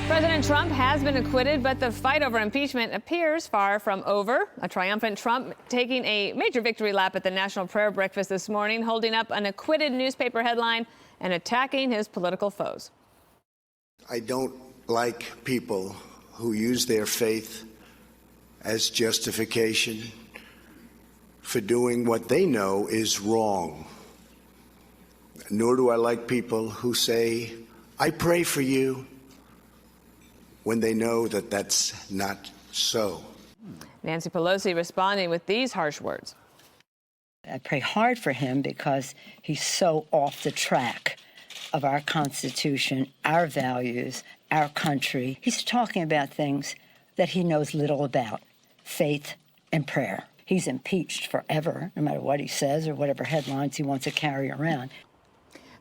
President Trump has been acquitted, but the fight over impeachment appears far from over. A triumphant Trump taking a major victory lap at the National Prayer Breakfast this morning, holding up an acquitted newspaper headline and attacking his political foes. I don't like people who use their faith as justification for doing what they know is wrong. Nor do I like people who say, I pray for you, when they know that that's not so. Nancy Pelosi responding with these harsh words. I pray hard for him because he's so off the track of our Constitution, our values, our country. He's talking about things that he knows little about, faith and prayer. He's impeached forever, no matter what he says or whatever headlines he wants to carry around.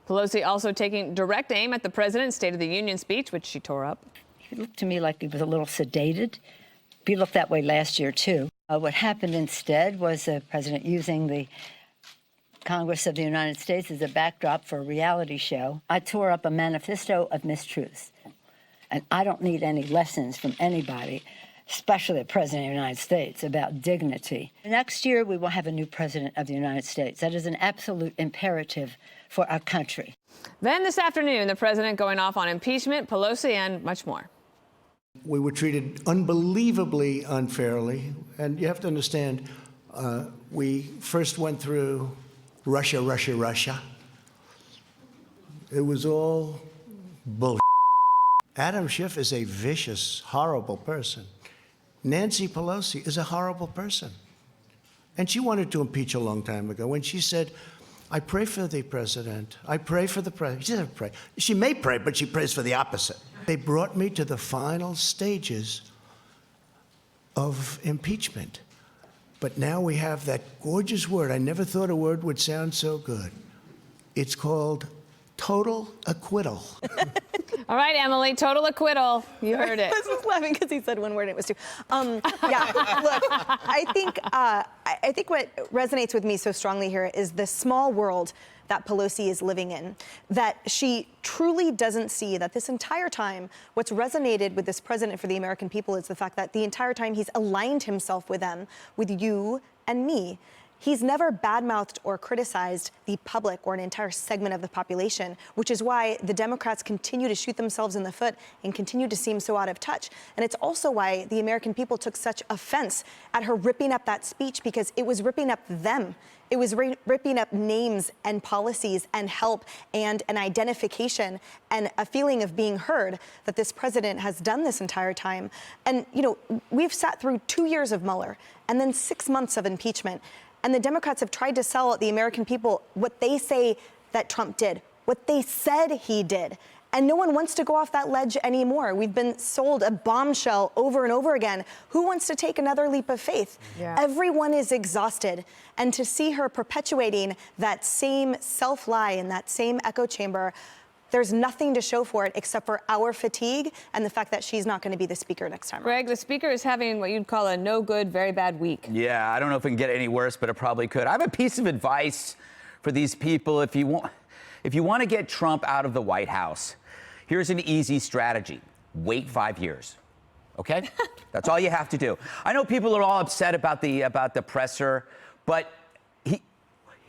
Pelosi also taking direct aim at the president's State of the Union speech, which she tore up. He looked to me like he was a little sedated. He looked that way last year, too. What happened instead was the president using the Congress of the United States as a backdrop for a reality show. I tore up a manifesto of mistruths. And I don't need any lessons from anybody, especially the President of the United States, about dignity. Next year, we will have a new President of the United States. That is an absolute imperative for our country. Then this afternoon, the president going off on impeachment, Pelosi, and much more. We were treated unbelievably unfairly. And you have to understand, we first went through Russia. It was all bullshit. Adam Schiff is a vicious, horrible person. Nancy Pelosi is a horrible person. And she wanted to impeach a long time ago when she said, I pray for the president. I pray for the president. She doesn't pray. She may pray, but she prays for the opposite. They brought me to the final stages of impeachment. But now we have that gorgeous word. I never thought a word would sound so good. It's called total acquittal. All right, Emily, total acquittal. You heard it. I was just laughing because he said one word and it was two. Yeah, look, I think what resonates with me so strongly here is the small world that Pelosi is living in, that she truly doesn't see that this entire time, what's resonated with this president for the American people is the fact that the entire time he's aligned himself with them, with you and me. He's never badmouthed or criticized the public or an entire segment of the population, which is why the Democrats continue to shoot themselves in the foot and continue to seem so out of touch. And it's also why the American people took such offense at her ripping up that speech, because it was ripping up them. It was ripping up names and policies and help and an identification and a feeling of being heard that this president has done this entire time. And, you know, we've sat through 2 years of Mueller and then 6 months of impeachment. And the Democrats have tried to sell the American people what they say that Trump did, what they said he did. And no one wants to go off that ledge anymore. We've been sold a bombshell over and over again. Who wants to take another leap of faith? Yeah. Everyone is exhausted. And to see her perpetuating that same self-lie in that same echo chamber, there's nothing to show for it except for our fatigue and the fact that she's not going to be the speaker next time. Greg, the speaker is having what you'd call a no good, very bad week. Yeah, I don't know if it can get any worse, but it probably could. I have a piece of advice for these people. If you want to get Trump out of the White House, here's an easy strategy. Wait 5 years. Okay? That's all you have to do. I know people are all upset about the presser, but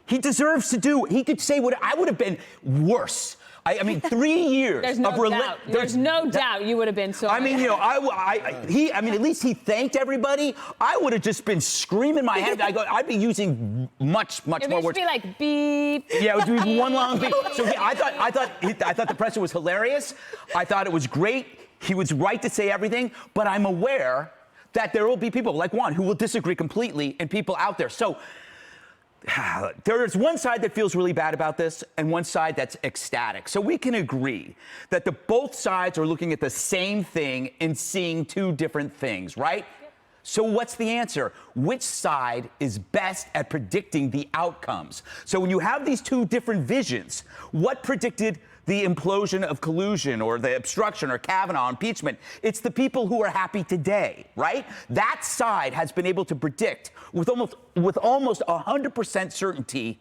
he deserves to do. He could say what I would have been worse. I mean, 3 years. There's no doubt. There's no doubt you would have been so. I mean, you know, I mean, at least he thanked everybody. I would have just been screaming my head. I'd be using much more words. It would be like beep. Yeah, it would be one long beep. So I thought the presser was hilarious. I thought it was great. He was right to say everything, but I'm aware that there will be people like Juan who will disagree completely, and people out there. So there's one side that feels really bad about this and one side that's ecstatic. So we can agree that both sides are looking at the same thing and seeing two different things, right? Yep. So what's the answer? Which side is best at predicting the outcomes? So when you have these two different visions, what predicted the implosion of collusion or the obstruction or Kavanaugh impeachment? It's the people who are happy today, right? That side has been able to predict with almost 100% certainty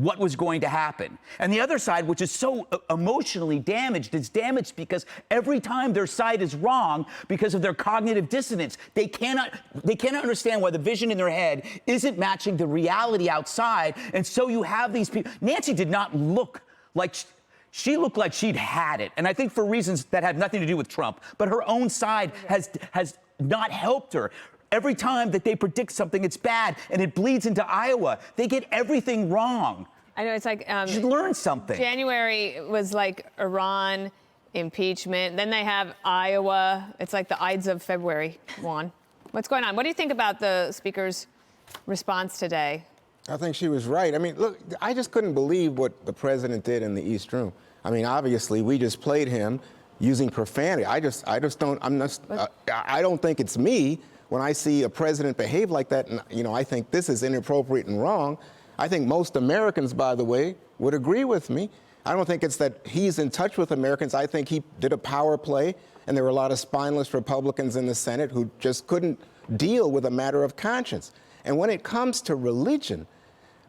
what was going to happen. And the other side, which is so emotionally damaged, is damaged because every time their side is wrong because of their cognitive dissonance, they cannot understand why the vision in their head isn't matching the reality outside. And so you have these people. Nancy did not look like she looked like she'd had it. And I think for reasons that had nothing to do with Trump, but her own side has not helped her. Every time that they predict something, it's bad, and it bleeds into Iowa. They get everything wrong. I know it's like You should learn something. January was like Iran, impeachment. Then they have Iowa. It's like the Ides of February, Juan. What's going on? What do you think about the speaker's response today? I think she was right. I mean, look, I just couldn't believe what the president did in the East Room. I mean, obviously, we just played him using profanity. I don't think it's me when I see a president behave like that. And, you know, I think this is inappropriate and wrong. I think most Americans, by the way, would agree with me. I don't think it's that he's in touch with Americans. I think he did a power play, and there were a lot of spineless Republicans in the Senate who just couldn't deal with a matter of conscience. And when it comes to religion,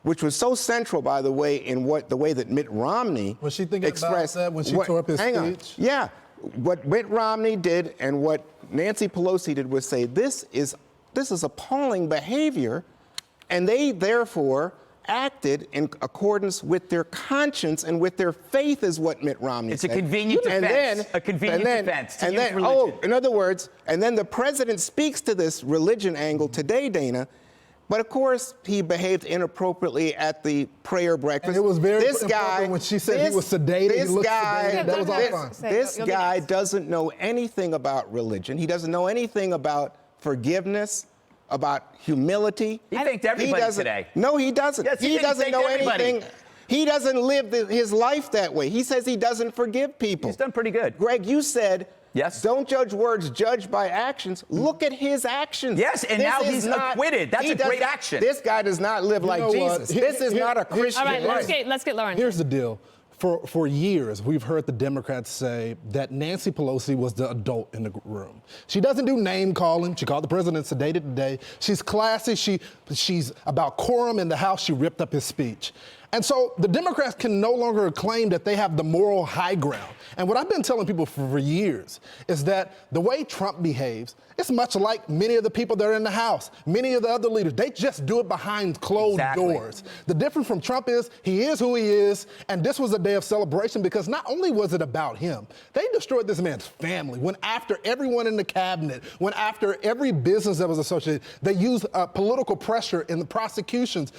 which was so central, by the way, in the way that Mitt Romney was she thinking expressed about that when she tore up his speech? Yeah, what Mitt Romney did and what Nancy Pelosi did was say this is appalling behavior, and they therefore acted in accordance with their conscience and with their faith, is what Mitt Romney said. It's a convenient defense. A convenient defense to use religion. In other words, and then the president speaks to this religion angle today, Dana. But of course, he behaved inappropriately at the prayer breakfast. And it was very inappropriate when she said he was sedated. He looked sedated. That was all fine. This guy doesn't know anything about religion. He doesn't know anything about forgiveness, about humility. He thanked everybody today. No, he doesn't. Yes, he doesn't know anything. He doesn't live his life that way. He says he doesn't forgive people. He's done pretty good. Greg, you said, yes, don't judge words, judge by actions. Look at his actions. Yes, and now he's acquitted. That's a great action. This guy does not live like Jesus. This is not a Christian. All right, let's get Lauren. Here's the deal. For years, we've heard the Democrats say that Nancy Pelosi was the adult in the room. She doesn't do name calling. She called the president sedated today. She's classy. She's about quorum in the House. She ripped up his speech. And so the Democrats can no longer claim that they have the moral high ground. And what I've been telling people for years is that the way Trump behaves, it's much like many of the people that are in the House, many of the other leaders. They just do it behind closed doors. The difference from Trump is he is who he is, and this was a day of celebration because not only was it about him, they destroyed this man's family, went after everyone in the cabinet, went after every business that was associated. They used political pressure in the prosecutions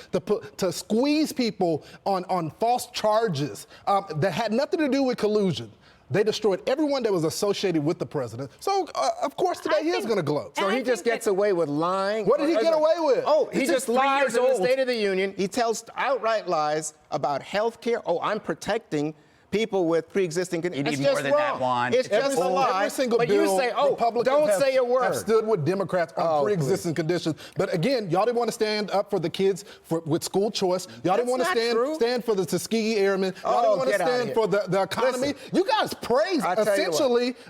to squeeze people on false charges that had nothing to do with collusion. They destroyed everyone that was associated with the president. So, of course, today he is going to gloat. So he just gets away with lying? What did he get away with? Oh, he just lies in the old. State of the Union. He tells outright lies about health care. Oh, I'm protecting people with pre-existing conditions. You need more than that, Juan. It's just a lie. Every single but bill, you say, oh, don't say a word. Have stood with Democrats on pre-existing conditions. But again, y'all didn't want to stand up for the kids with school choice. Y'all didn't want to stand for the Tuskegee Airmen. Y'all didn't want to stand for the economy. Listen, you guys praised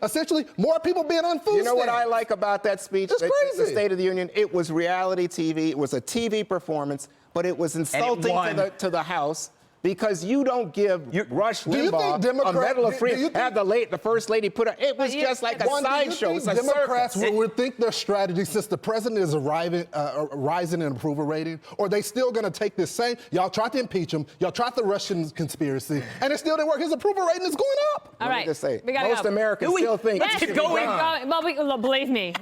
essentially more people being on food stamps. You know what I like about that speech? It's crazy. The State of the Union. It was reality TV. It was a TV performance, but it was insulting to the House. Because you don't give Rush Limbaugh a Medal of Freedom. Have the First Lady put it was just like a sideshow. It's a Democrats circus. would think their strategy, since the president is rising in approval rating, or they still going to take this same, y'all tried to impeach him, y'all tried the Russian conspiracy, and it still didn't work. His approval rating is going up. All right, Just say, we gotta most go. Americans still think Let's keep going. Well, believe me.